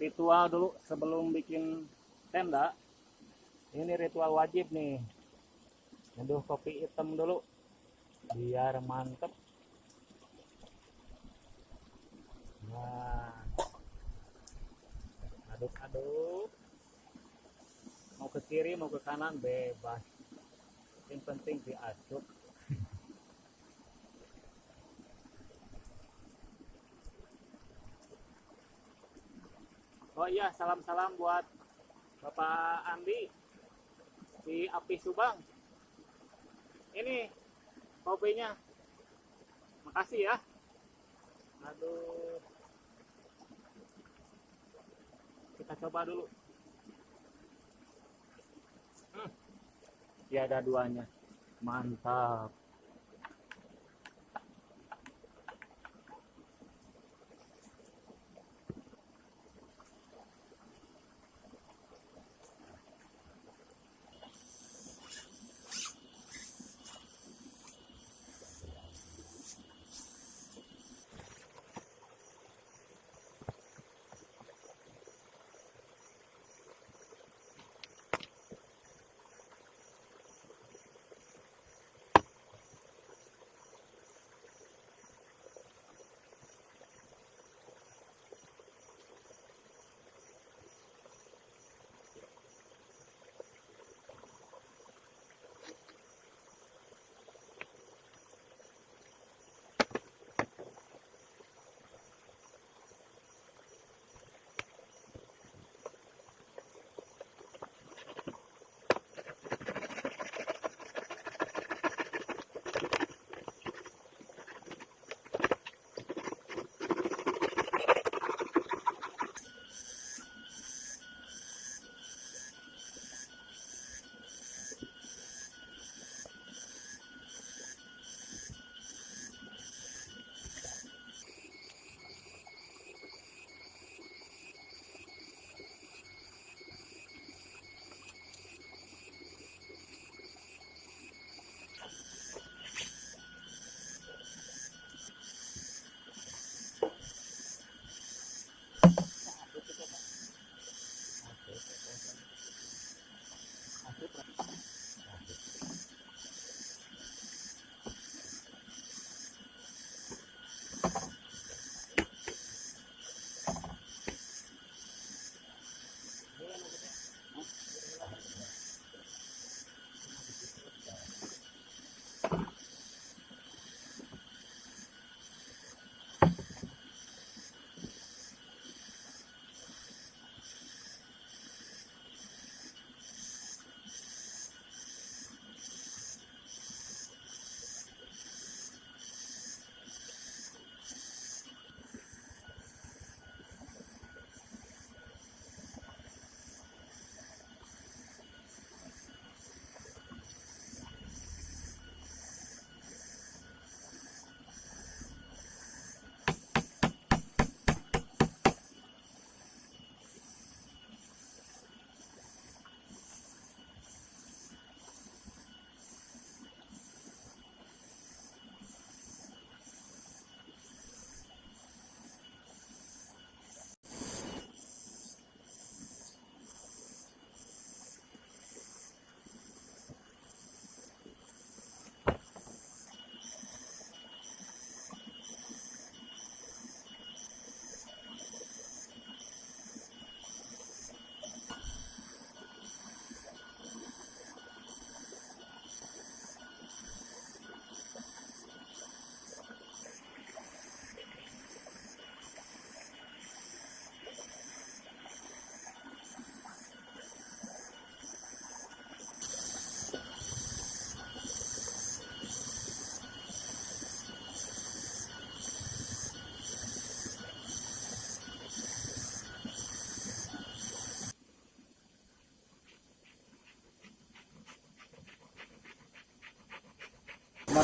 ritual dulu sebelum bikin tenda. Ini ritual wajib nih. Nyeduh kopi hitam dulu biar mantep. Nah, aduk-aduk. Mau ke kiri mau ke kanan bebas. Yang penting diaduk. Oh iya, salam-salam buat Bapak Andi di Api Subang. Ini kopinya. Makasih ya. Aduh. Kita coba dulu. Ya ada duanya. Mantap.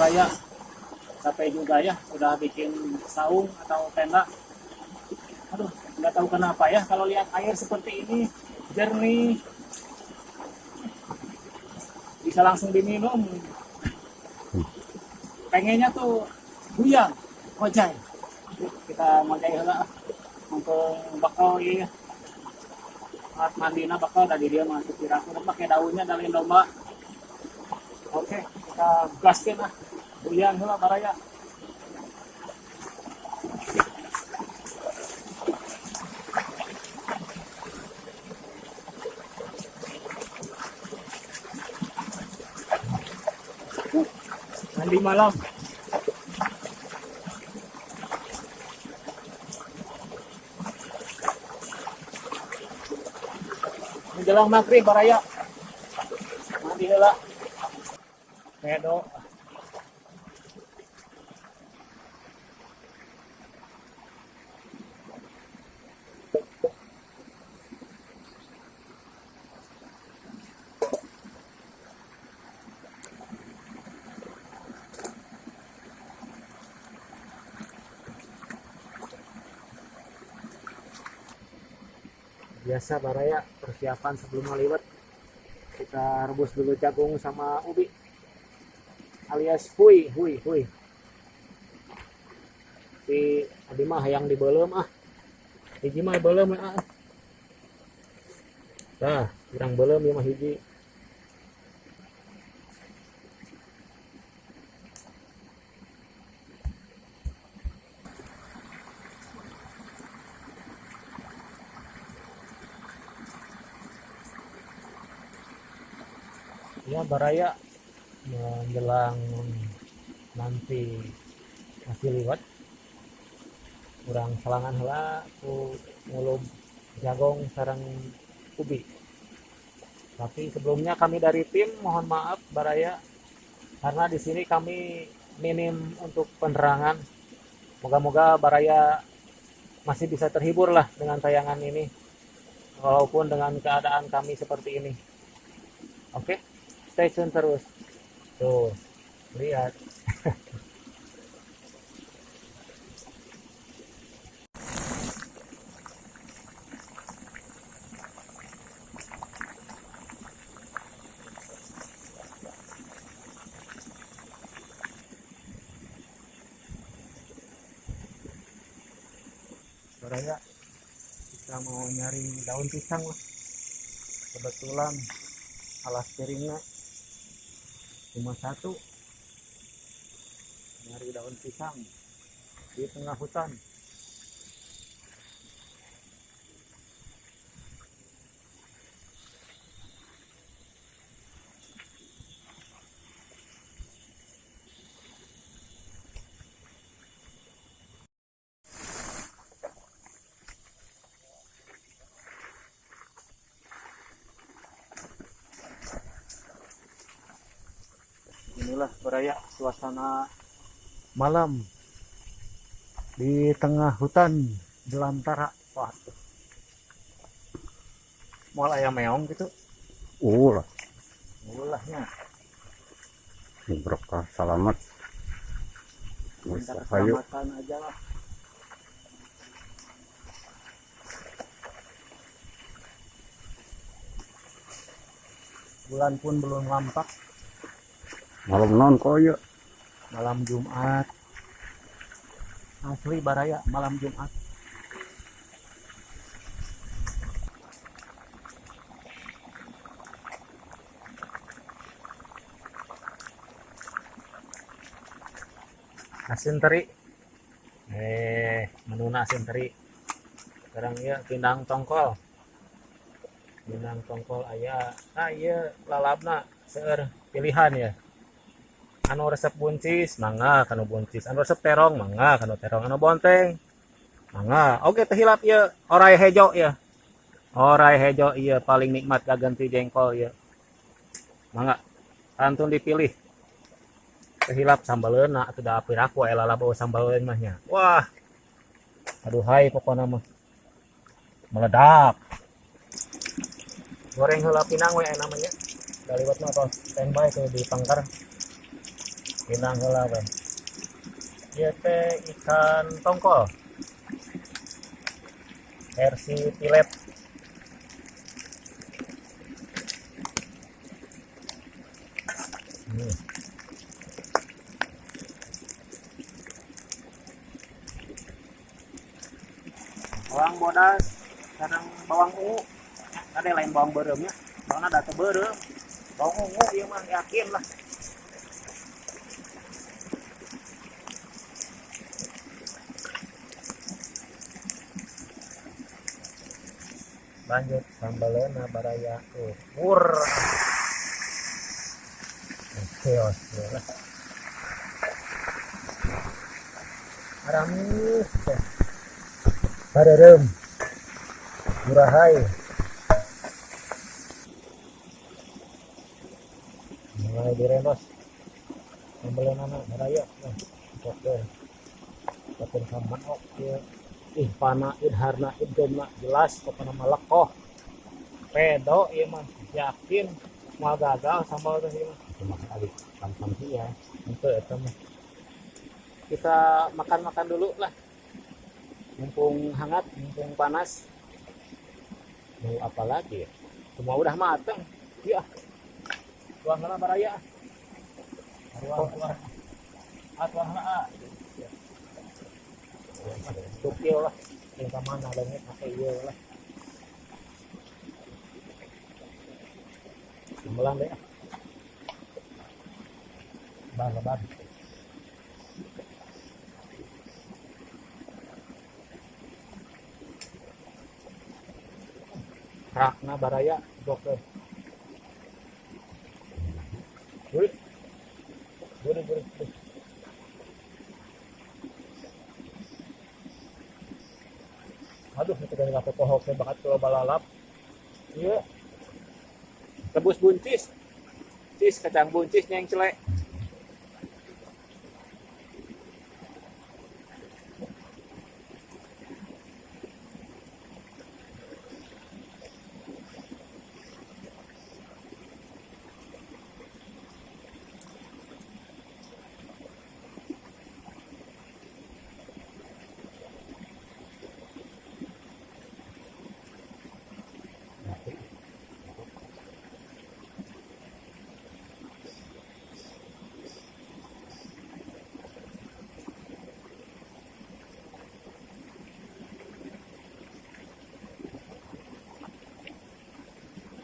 Raya capek juga ya, udah bikin saung atau tenda. Aduh, nggak tahu kenapa ya kalau lihat air seperti ini jernih, bisa langsung diminum. Pengennya tuh buyang, ngojay. Kita ngojay lah, untuk bakal ya. alat mandina bakal dari dia masuk kira udah pakai daunnya dalin domba. Oke, kita gaskin lah. Bulian heula baraya. Mandi malam. Menjelang maghrib baraya. Mandi heula. Pedo. Biasa baraya persiapan sebelum ngaliwat, kita rebus dulu jagung sama ubi alias hui. Di abi mah yang dibelem hiji mah belum dah kurang belum ya mah hiji. Ya baraya menjelang nanti masih liwat kurang selangan heula ku ngulub jagong sareng ubi. Tapi sebelumnya kami dari tim mohon maaf baraya karena di sini kami minim untuk penerangan. Moga-moga baraya masih bisa terhibur lah dengan tayangan ini walaupun dengan keadaan kami seperti ini. Oke, stay tune terus. Tuh, lihat. Baraya kita mau nyari daun pisang lah. Kebetulan alas piringnya cuma satu. Nyari daun pisang di tengah hutan. Inilah baraya suasana malam di tengah hutan belantara. Wah, mual ayam meong gitu. Ulah, Ulahnya. berkah selamat. Minta Ayo, keselamatan aja lah. Bulan pun belum nampak. malam non koyo. Malam Jumat. Asli baraya malam Jumat. Asin teri. Menuna asin teri. Sekarang ya pindang tongkol. Pindang tongkol aya. Iya lalapna seueur pilihan ya. Anu resep buncis mangga kanu buncis, anu resep terong mangga kanu terong, anu bonteng mangga. Oke teh hilap ieu orai hejo ya. Orai hejo ieu paling nikmat kaganti jengkol ya. Mangga kantun dipilih. Teh hilap sambaleuna atuh da apir aku aya lalap sambaleun mah nya. Wah. Aduh hai pokona mah. Meledak. Goreng heula pinang we namanya. Daliwat mah tos standby tuh di pangkar. Pinang heula we. Ieu teh ikan tongkol. Versi filet. Bawang bodas, sareng bawang ungu. ada lain bawang beremnya, soalnya ada teu berem. Bawang ungu ieu mah yakin lah. Lanjut sambaleuna baraya ukur. Keos lah. Aramis teh. Bareureum. Murahai. Mulai direnos. Sambaleuna baraya. Oke. Paten sama oke. Ih pana idharna idgemna jelas pokona malekoh. Pedo ieu mah yakin moal gagal sambal teh ieu mah. Cuma sekali sam ya. Henteu eta mah. Kita makan-makan dulu lah. Mumpung hangat, mumpung panas. Mau apa lagi ya? Semua udah matang. Iya. Tuang heula baraya. Tuang. Tuang. Tukil lah. Yang ke mana lengit pakai iya lah. Sembelang deh. Lebar. Rakna baraya dokter. Gurih. Aduh, itu dari kafe pohok saya bakat kalau balalap. Iya. Rebus buncis. Cis kacang buncisnya yang celek.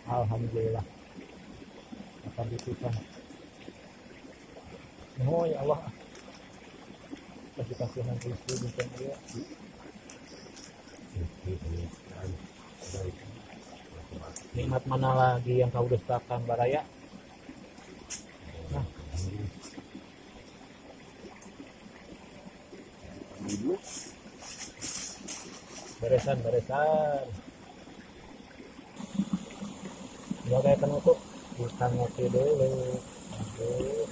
Alhamdulillah. Akan dipisah. Oh ya Allah. Kasih kasihan istri bukan dia. Nikmat mana lagi yang kau dustakan baraya? Nah. Beresan. Sebagai penutup kita ngopi dulu. Aduh.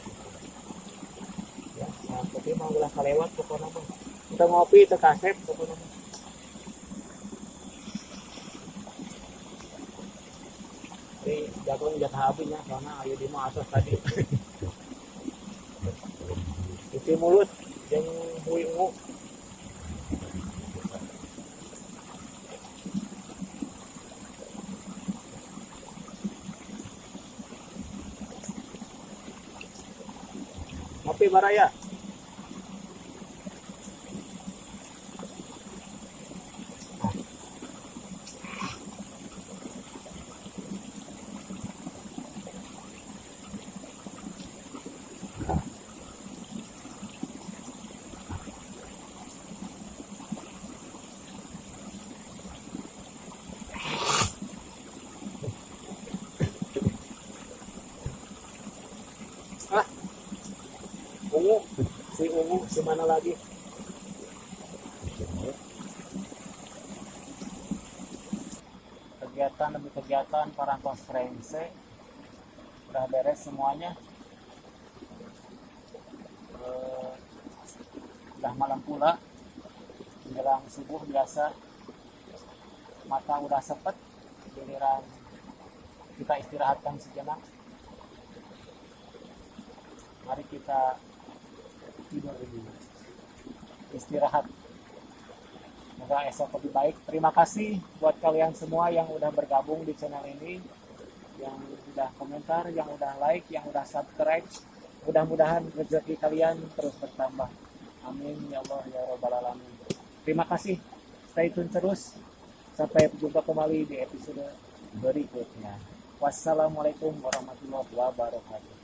Ya, kopi mau ulah kalewat pokoknya mah. Kita ngopi teu kasep pokoknya mah. Jadi jagung jatah habisnya karena ayo di mah asos tadi. Cuci mulut jeung hui ungu. Ngopi baraya. Ungu, si mana lagi? Kegiatan demi kegiatan para konferensi udah beres semuanya. Udah malam pula, menjelang subuh biasa, mata udah sepet, giliran kita istirahatkan sejenak. Mari kita tidur dulu, istirahat. Semoga esok lebih baik. Terima kasih buat kalian semua yang udah bergabung di channel ini, yang udah komentar, yang udah like, yang udah subscribe. Mudah-mudahan rezeki kalian terus bertambah. Amin ya Allah ya Rabbal Alamin. Terima kasih. Stay tune terus. Sampai jumpa kembali di episode berikutnya. Wassalamualaikum warahmatullahi wabarakatuh.